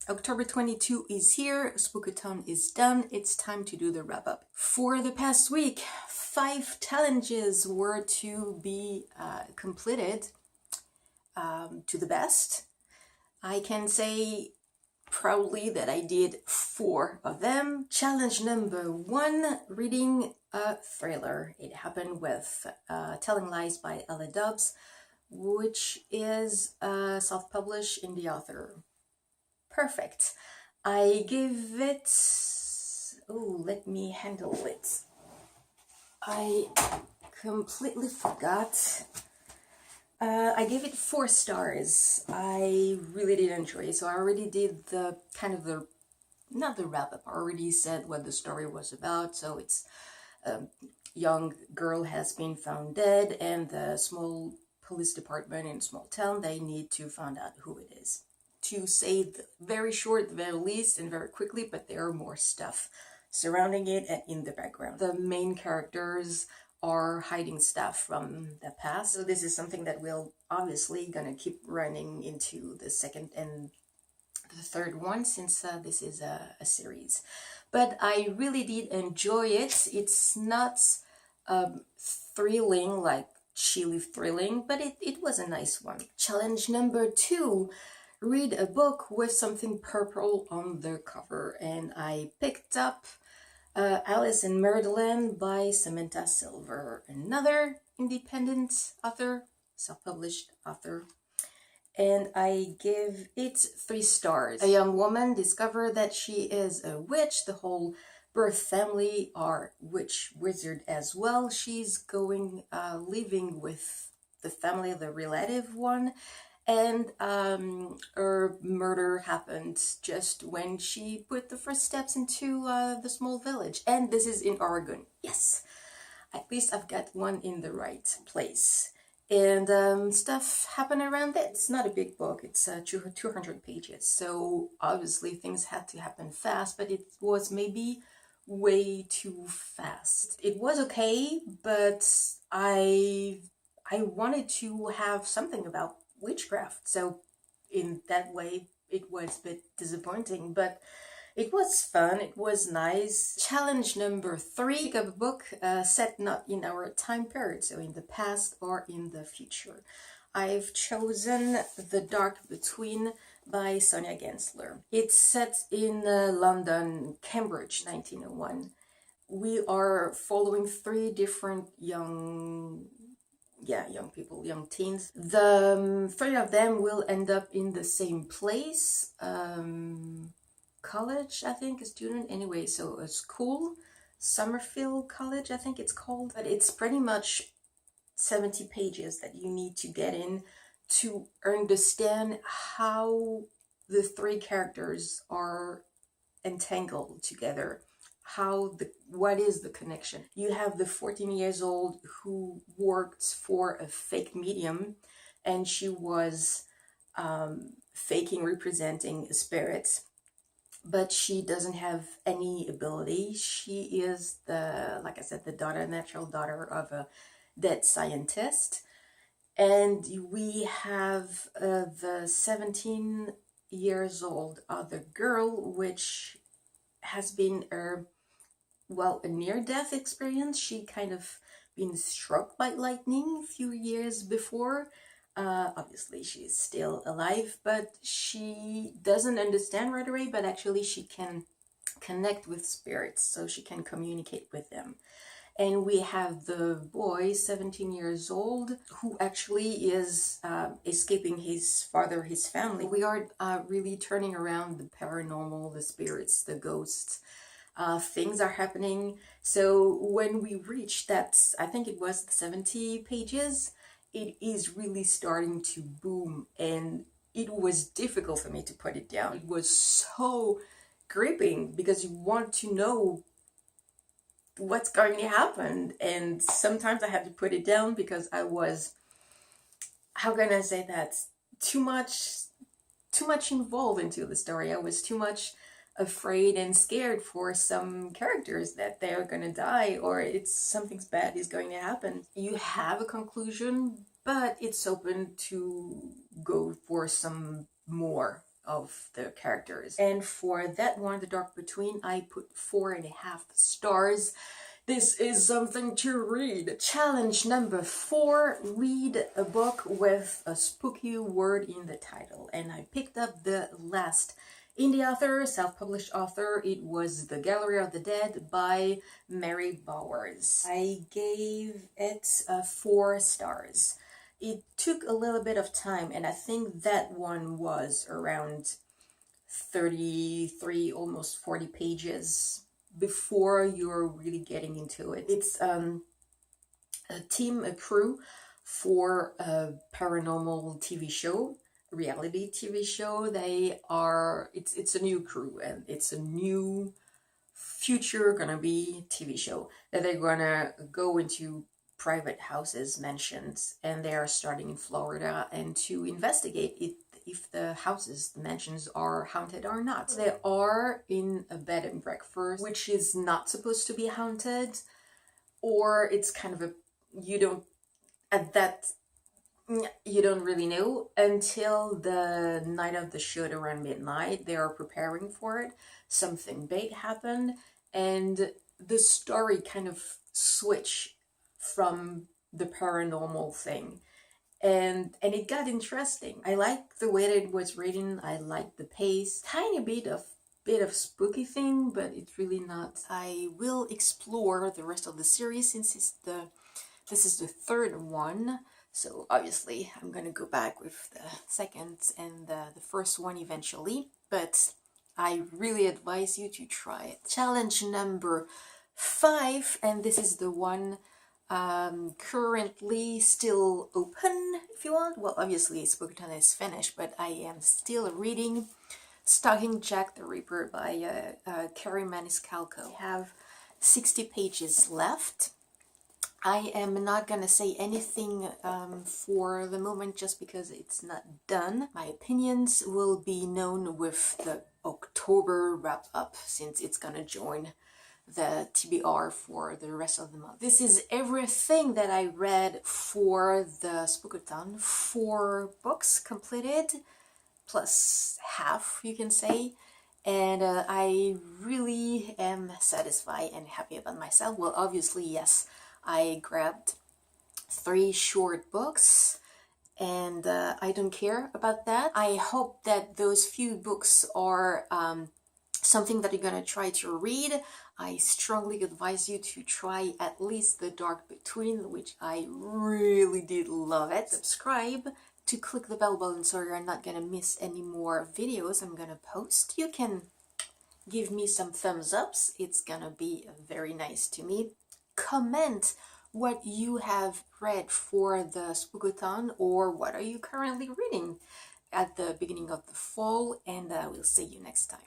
October 22 is here, Spookathon is done, it's time to do the wrap-up. For the past week, 5 challenges were to be completed to the best. I can say proudly that I did 4 of them. Challenge number 1, reading a thriller. It happened with Telling Lies by Ella Dobbs, which is self-published in the author. Perfect. I gave it... oh, let me handle it. I completely forgot. I gave it 4 stars. I really did enjoy it. So I already did the kind of the, not the wrap-up, I already said what the story was about. So it's a young girl has been found dead, and the small police department in a small town, they need to find out who it is. To say the very short, the very least, and very quickly, but there are more stuff surrounding it and in the background. The main characters are hiding stuff from the past. So this is something that we'll obviously gonna keep running into the second and the third one, since this is a series. But I really did enjoy it. It's not thrilling, like chilly thrilling, but it was a nice one. Challenge number 2, read a book with something purple on the cover, and I picked up Alice in Murderland by Samantha Silver, another independent author, self-published author, and I give it 3 stars. A young woman discovers that she is a witch. The whole birth family are wizard as well. She's going living with the family of the relative one, and her murder happened just when she put the first steps into the small village. And this is in Oregon. Yes, at least I've got one in the right place. And stuff happened around it. It's not a big book, it's 200 pages, so obviously things had to happen fast, but it was maybe way too fast. It was okay, but I wanted to have something about witchcraft, so in that way it was a bit disappointing, but it was fun, it was nice. Challenge number 3, pick up a book set not in our time period, so in the past or in the future. I've chosen The Dark Between by Sonia Gensler. It's set in London, Cambridge, 1901. We are following 3 different young people, young teens. The 3 of them will end up in the same place, college, I think, a student, anyway, so a school, Summerfield College, I think it's called. But it's pretty much 70 pages that you need to get in to understand how the 3 characters are entangled together. What is the connection? You have the 14 years old who worked for a fake medium, and she was faking representing a spirit, but she doesn't have any ability. She is like I said, the natural daughter of a dead scientist. And we have the 17 years old other girl, which has been a near-death experience. She kind of been struck by lightning a few years before. Obviously she's still alive, but she doesn't understand right away, but actually she can connect with spirits, so she can communicate with them. And we have the boy, 17 years old, who actually is escaping his father, his family. We are really turning around the paranormal, the spirits, the ghosts. Things are happening. So when we reach that, I think it was 70 pages, it is really starting to boom, and it was difficult for me to put it down. It was so gripping because you want to know what's going to happen, and sometimes I had to put it down because I was, how can I say that, too much involved into the story. I was too much afraid and scared for some characters that they're gonna die, or it's something bad is going to happen. You have a conclusion, but it's open to go for some more of the characters. And for that one, The Dark Between, I put 4.5 stars. This is something to read. Challenge number 4, read a book with a spooky word in the title. And I picked up the last indie author, self-published author. It was The Gallery of the Dead by Mary Bowers. I gave it 4 stars. It took a little bit of time, and I think that one was around 33, almost 40 pages before you're really getting into it. It's a crew for a paranormal TV show, reality TV show. It's a new crew, and it's a new future gonna be TV show that they're gonna go into private houses, mansions, and they are starting in Florida, and to investigate it, if the houses, the mansions are haunted or not. They are in a bed and breakfast, which is not supposed to be haunted, or it's kind of a, you don't really know until the night of the shoot around midnight. They are preparing for it. Something big happened, and the story kind of switched from the paranormal thing. And it got interesting. I like the way that it was written. I like the pace. Tiny bit of spooky thing, but it's really not. I will explore the rest of the series since this is the 3rd one. So obviously I'm gonna go back with the 2nd and the 1st one eventually. But I really advise you to try it. Challenge number 5, and this is the one currently still open, if you want. Well, obviously SPOOKATHON is finished, but I am still reading Stalking Jack the Ripper by Carrie Maniscalco. I have 60 pages left. I am not gonna say anything for the moment just because it's not done. My opinions will be known with the October wrap-up, since it's gonna join the TBR for the rest of the month. This is everything that I read for the Spookathon. 4 books completed, plus half, you can say. And I really am satisfied and happy about myself. Well, obviously, yes, I grabbed 3 short books, and I don't care about that. I hope that those few books are something that you're gonna try to read. I strongly advise you to try at least The Dark Between, which I really did love it. Subscribe to click the bell button so you're not gonna miss any more videos I'm gonna post. You can give me some thumbs ups. It's gonna be very nice to me. Comment what you have read for the Spookathon, or what are you currently reading at the beginning of the fall, and I will see you next time.